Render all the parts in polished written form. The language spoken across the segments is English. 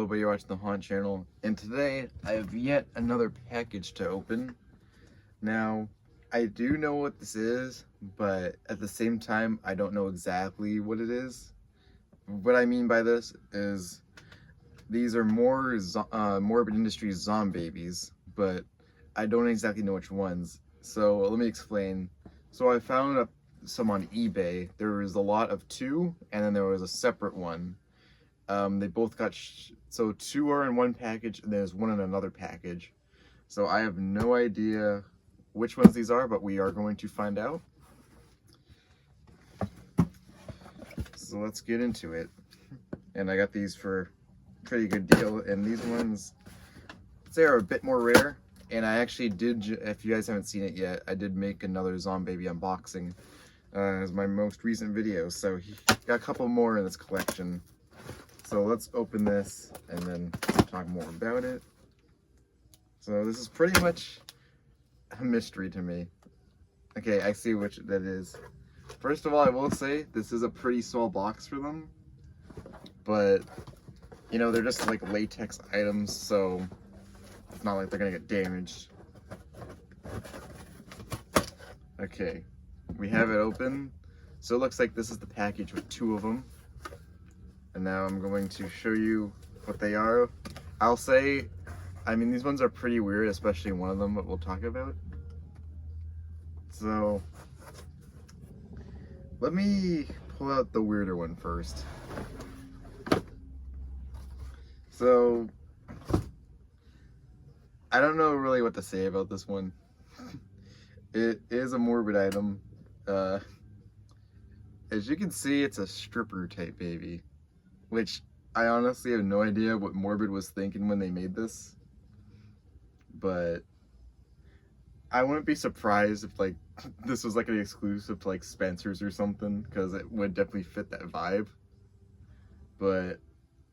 Nobody watching the Haunt channel, and today I have yet another package to open. Now, I do know what this is, but at the same time, I don't know exactly what it is. What I mean by this is these are more Morbid Industries Zombabies, but I don't exactly know which ones. So let me explain. So I found some on eBay. There was a lot of two, and then there was a separate one. They both got, so two are in one package, and there's one in another package. So I have no idea which ones these are, but we are going to find out. So let's get into it. And I got these for a pretty good deal, and these ones, they are a bit more rare. And I actually did, if you guys haven't seen it yet, I did make another Zombaby unboxing as my most recent video. So he got a couple more in this collection. So let's open this and then talk more about it. So this is pretty much a mystery to me. Okay, I see which that is. First of all, I will say this is a pretty small box for them, but you know, they're just like latex items, so it's not like they're gonna get damaged. Okay, we have it open. So it looks like this is the package with two of them. And now I'm going to show you what they are. I'll say, I mean, these ones are pretty weird, especially one of them that we'll talk about. So, let me pull out the weirder one first. So, I don't know really what to say about this one. It is a Morbid item. As you can see, it's a stripper type baby, which I honestly have no idea what Morbid was thinking when they made this. But I wouldn't be surprised if like this was like an exclusive to like Spencer's or something, because it would definitely fit that vibe. But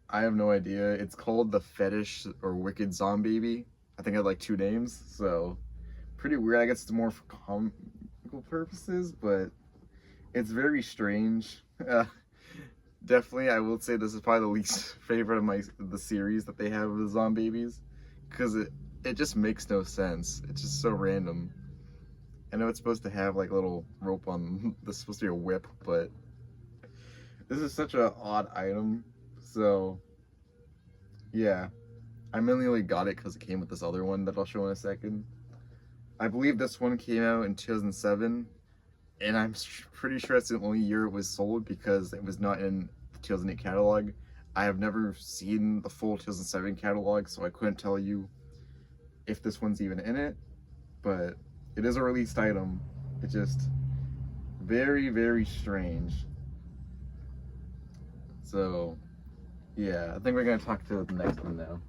I have no idea. It's called the Fetish or Wicked Zombaby. I think it had like two names, so pretty weird. I guess it's more for comical purposes, but it's very strange. Definitely, I will say this is probably the least favorite of the series that they have with Zombabies, because it just makes no sense. It's just so random. I know it's supposed to have like a little rope on. This is supposed to be a whip, but this is such an odd item. So yeah, I mainly only got it because it came with this other one that I'll show in a second. I believe this one came out in 2007. And I'm pretty sure it's the only year it was sold because it was not in the 2008 catalog. I have never seen the full 2007 catalog, so I couldn't tell you if this one's even in it. But it is a released item. It's just very, very strange. So, yeah, I think we're going to talk to the next one now.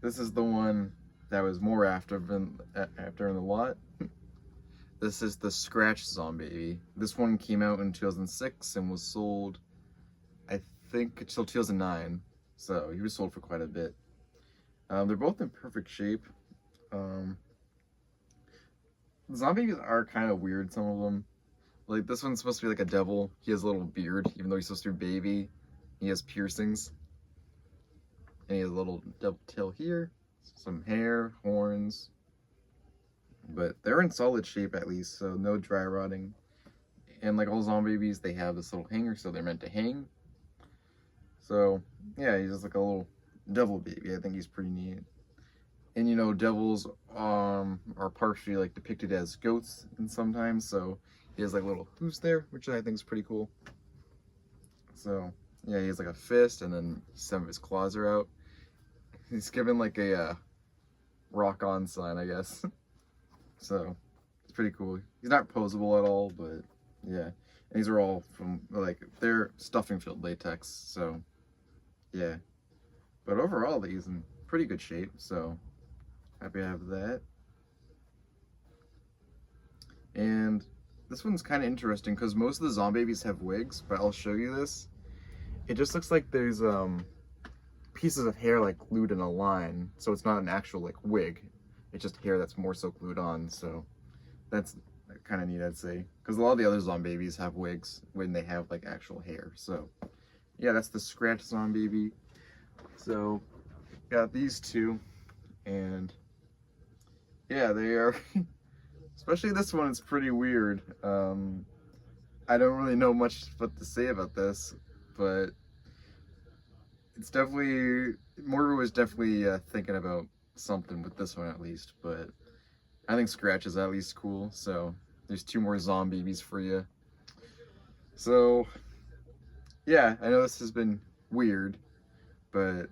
This is the one that was more after in the lot. This is the Scratch Zombaby. This one came out in 2006 and was sold, I think, until 2009. So he was sold for quite a bit. They're both in perfect shape. Zombabies are kind of weird, some of them. Like this one's supposed to be like a devil. He has a little beard, even though he's supposed to be a baby. He has piercings. And he has a little devil tail here. Some hair, horns. But they're in solid shape at least, so no dry rotting. And like all Zombabies, they have this little hanger, so they're meant to hang. So yeah, he's just like a little devil baby. I think he's pretty neat. And you know, devils are partially like depicted as goats and sometimes, so he has like little hooves there, which I think is pretty cool. So yeah, he has like a fist, and then some of his claws are out. He's given like a rock on sign, I guess. So it's pretty cool. He's not posable at all, but yeah. And these are all from like, they're stuffing filled latex, so yeah. But overall, he's in pretty good shape, so happy to have that. And this one's kind of interesting because most of the Zombabies have wigs, but I'll show you this. It just looks like there's pieces of hair like glued in a line, so it's not an actual like wig. It's just hair that's more so glued on, so that's kind of neat, I'd say. Because a lot of the other Zombabies have wigs when they have like actual hair. So yeah, that's the Scratch Zombaby. So got these two, and yeah, they are especially this one is pretty weird. I don't really know much what to say about this, but it's definitely Morbid was definitely thinking about something with this one at least. But I think Scratch is at least cool. So there's two more Zombabies for you. So yeah, I know this has been weird, but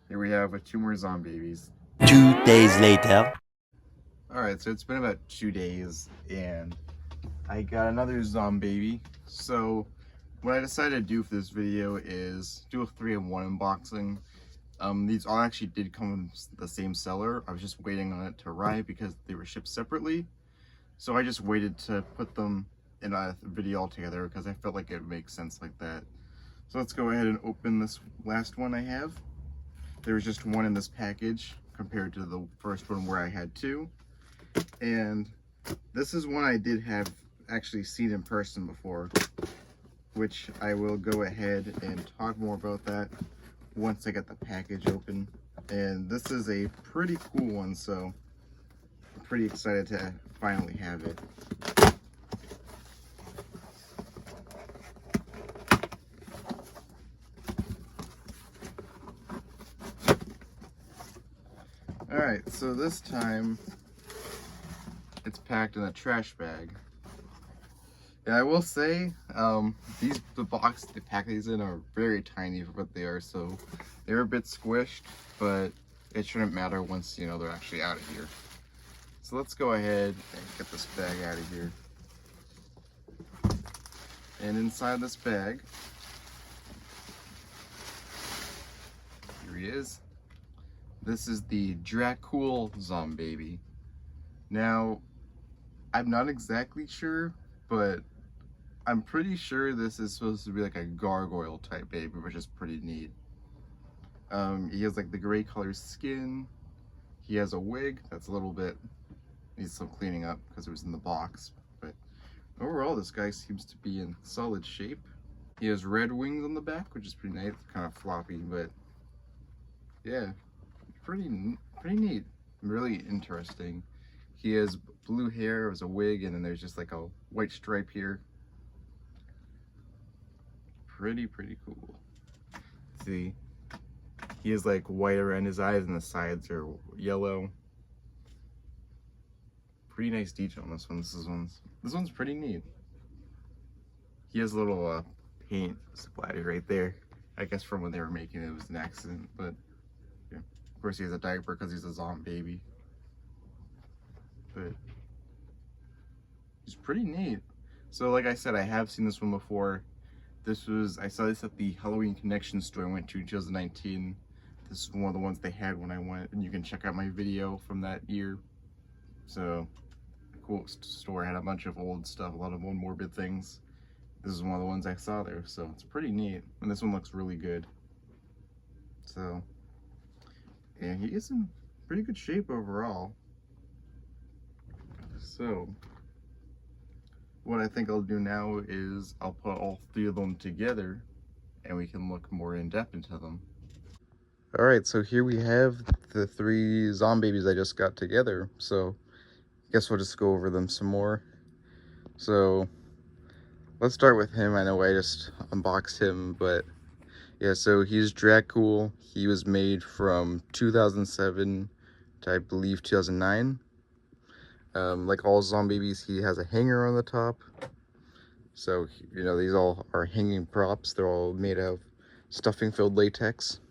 here we have with two more Zombabies. 2 days later. Alright, so it's been about 2 days and I got another Zombaby. So what I decided to do for this video is do a 3-in-1 unboxing. These all actually did come from the same seller. I was just waiting on it to arrive because they were shipped separately. So I just waited to put them in a video all together because I felt like it would make sense like that. So let's go ahead and open this last one I have. There was just one in this package compared to the first one where I had two. And this is one I did have actually seen in person before, which I will go ahead and talk more about that once I get the package open. And this is a pretty cool one, so I'm pretty excited to finally have it. Alright, so this time it's packed in a trash bag. And I will say, the box they pack these in are very tiny for what they are, so they're a bit squished, but it shouldn't matter once, you know, they're actually out of here. So let's go ahead and get this bag out of here. And inside this bag, here he is. This is the Dracul Zombaby. Now, I'm not exactly sure, but I'm pretty sure this is supposed to be like a gargoyle type baby, which is pretty neat. He has like the gray color skin. He has a wig that's a little bit, needs some cleaning up because it was in the box. But overall, this guy seems to be in solid shape. He has red wings on the back, which is pretty nice. It's kind of floppy, but yeah, pretty neat. Really interesting. He has blue hair as a wig, and then there's just like a white stripe here. Pretty cool. See, he has like white around his eyes and the sides are yellow. Pretty nice detail on this one. This one's pretty neat. He has a little paint splatter right there. I guess from when they were making it, it was an accident, but yeah. Of course he has a diaper because he's a Zombaby. But he's pretty neat. So like I said, I have seen this one before. I saw this at the Halloween Connection store I went to in 2019. This is one of the ones they had when I went, and you can check out my video from that year. So, cool store, had a bunch of old stuff, a lot of old Morbid things. This is one of the ones I saw there, so it's pretty neat. And this one looks really good. So, and he is in pretty good shape overall. So, what I think I'll do now is I'll put all three of them together and we can look more in depth into them. All right, so here we have the three Zombabies I just got together. So I guess we'll just go over them some more. So let's start with him. I know I just unboxed him, but yeah, so he's Dracul. He was made from 2007 to I believe 2009. Like all Zombabies, he has a hanger on the top. So, you know, these all are hanging props. They're all made of stuffing filled latex.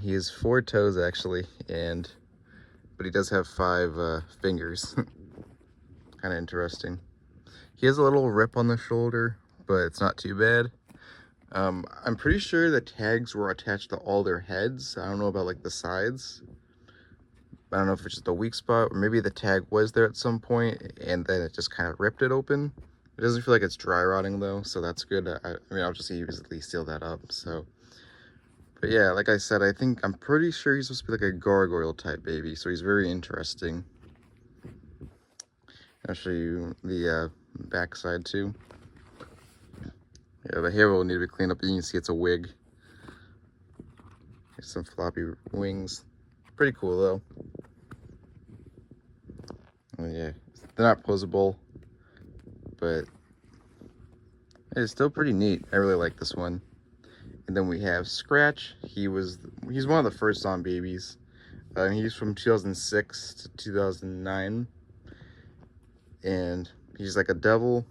He has 4 toes actually, but he does have 5 fingers. Kind of interesting. He has a little rip on the shoulder, but it's not too bad. I'm pretty sure the tags were attached to all their heads. I don't know about like the sides. I don't know if it's just a weak spot, or maybe the tag was there at some point and then it just kind of ripped it open. It doesn't feel like it's dry rotting though, so that's good. I mean, I'll just easily seal that up. So, but yeah, like I said, I'm pretty sure he's supposed to be like a gargoyle type baby, so he's very interesting. I'll show you the back side too. Yeah, the hair will need to be cleaned up. You can see it's a wig. There's some floppy wings. Pretty cool though. Oh, yeah, they're not posable, but it's still pretty neat. I really like this one. And then we have Scratch. He's one of the first Zombabies. He's from 2006 to 2009, and he's like a devil.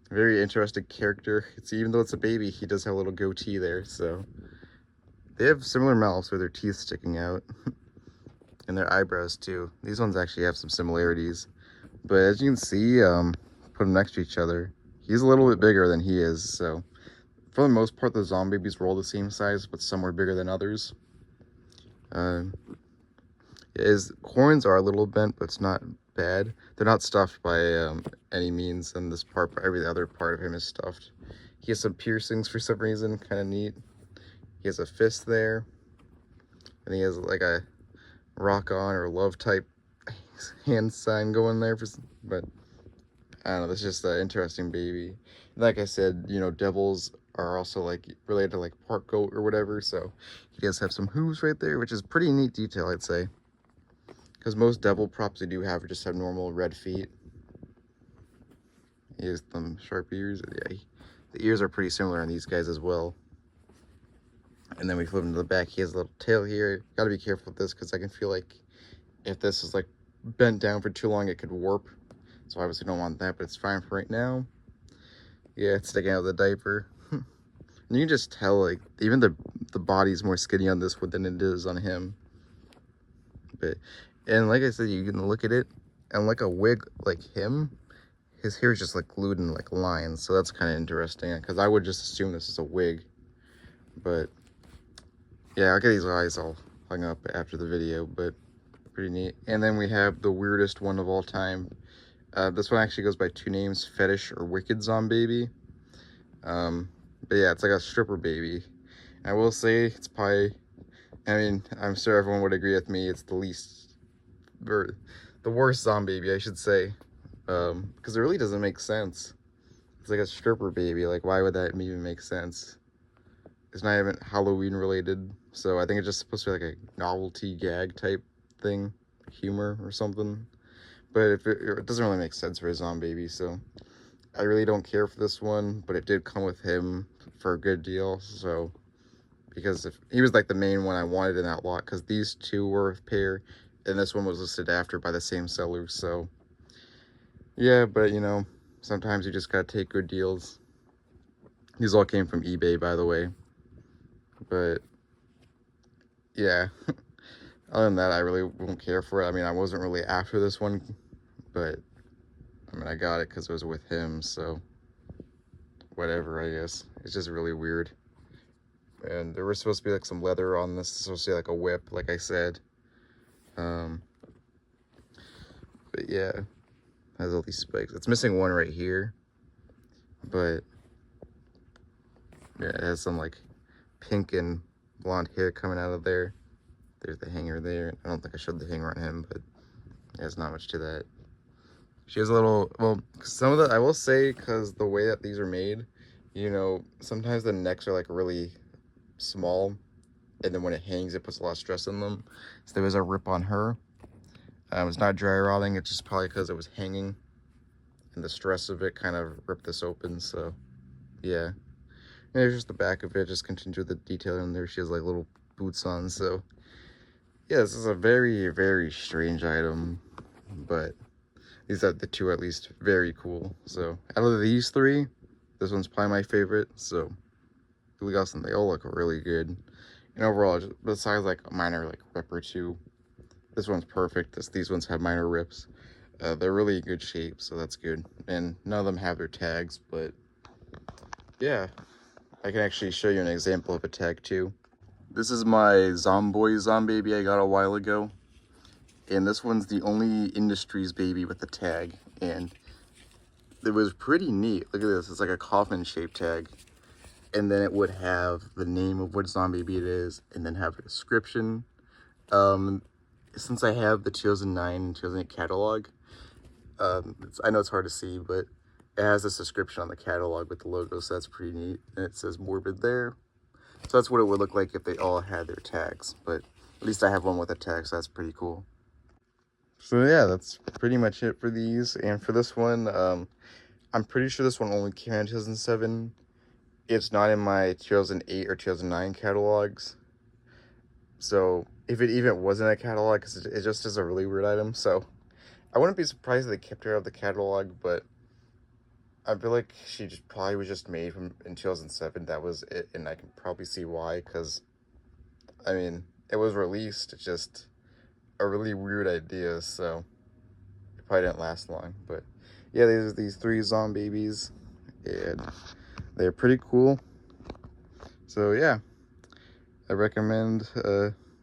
Very interesting character. Even though it's a baby, he does have a little goatee there. So they have similar mouths with their teeth sticking out, and their eyebrows too. These ones actually have some similarities, but as you can see, put them next to each other, he's a little bit bigger than he is. So for the most part, the Zombabies were all the same size, but some were bigger than others. His horns are a little bent, but it's not bad. They're not stuffed by any means, and this part, every other part of him is stuffed. He has some piercings for some reason, kind of neat. He has a fist there, and he has like a rock on or love type hand sign going there. But I don't know, that's just an interesting baby. Like I said, you know, devils are also like related to like part goat or whatever, so he does have some hooves right there, which is pretty neat detail, I'd say. Because most devil props they do have just have normal red feet. He has some sharp ears. Yeah, the ears are pretty similar on these guys as well. And then we flip him to the back. He has a little tail here. Got to be careful with this because I can feel like if this is like bent down for too long, it could warp. So obviously don't want that, but it's fine for right now. Yeah, it's sticking out of the diaper. And you can just tell, like, even the body's more skinny on this one than it is on him. But, and like I said, you can look at it, and like a wig like him, his hair is just like glued in like lines. So that's kind of interesting, because I would just assume this is a wig. But yeah, I'll get these eyes all hung up after the video, but pretty neat. And then we have the weirdest one of all time. This one actually goes by two names, Fetish or Wicked Zombaby. But yeah, it's like a stripper baby. I will say it's probably, I mean, I'm sure everyone would agree with me, it's the least, or the worst Zombaby, I should say. Because it really doesn't make sense. It's like a stripper baby, like why would that even make sense? It's not even Halloween related, so I think it's just supposed to be like a novelty gag type thing, humor or something. But if it doesn't really make sense for a Zombaby, so I really don't care for this one. But it did come with him for a good deal, so because if he was like the main one I wanted in that lot, because these two were a pair, and this one was listed after by the same seller. So yeah, but you know, sometimes you just gotta take good deals. These all came from eBay, by the way. But yeah, other than that, I really won't care for it. I mean, I wasn't really after this one, but I mean, I got it because it was with him, so whatever, I guess. It's just really weird. And there was supposed to be like some leather on this, supposed to be like a whip, like I said. But yeah, it has all these spikes. It's missing one right here, but yeah, it has some like pink and blonde hair coming out of there. There's the hanger there. I don't think I showed the hanger on him, but yeah, there's not much to that. She has a little, well, some of the, I will say, because the way that these are made, you know, sometimes the necks are like really small, and then when it hangs, it puts a lot of stress in them. So there was a rip on her. It's not dry rotting, it's just probably because it was hanging, and the stress of it kind of ripped this open, so yeah. And there's just the back of it, just continues with the detail in there. She has like little boots on, so yeah, this is a very, very strange item, but these are the two at least very cool. So out of these three, this one's probably my favorite. So really awesome. They all look really good. And overall, just besides like a minor like rip or two, this one's perfect. These ones have minor rips. They're really in good shape, so that's good. And none of them have their tags, but yeah, I can actually show you an example of a tag too. This is my Zombaby I got a while ago. And this one's the only Industries baby with a tag. And it was pretty neat. Look at this. It's like a coffin shaped tag. And then it would have the name of what Zombaby it is, and then have a description. Since I have the 2009 and 2008 catalog, I know it's hard to see, but it has this description on the catalog with the logo, so that's pretty neat. And it says Morbid there. So that's what it would look like if they all had their tags, but at least I have one with a tag, so that's pretty cool. So yeah, that's pretty much it for these. And for this one, I'm pretty sure this one only came out in 2007. It's not in my 2008 or 2009 catalogs. So if it even was in a catalog, because it just is a really weird item. So I wouldn't be surprised if they kept her out of the catalog, but I feel like she just probably was just made in 2007. That was it, and I can probably see why, because I mean, it was released. It's just a really weird idea, so it probably didn't last long. But yeah, there's these 3 Zombabies, and they're pretty cool. So yeah, I recommend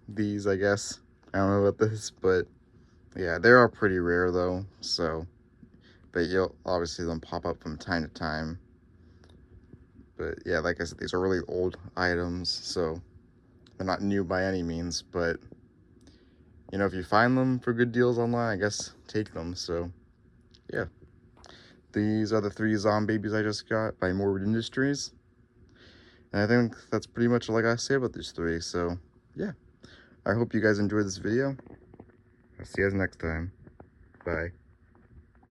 these, I guess. I don't know about this, but yeah, they are pretty rare though, so, but you'll obviously them pop up from time to time. But yeah, like I said, these are really old items, so they're not new by any means, but you know, if you find them for good deals online, I guess take them. So yeah, these are the 3 Zombabies I just got by Morbid Industries, and I think that's pretty much all I gotta say about these 3. So yeah, I hope you guys enjoyed this video. I'll see you guys next time. Bye.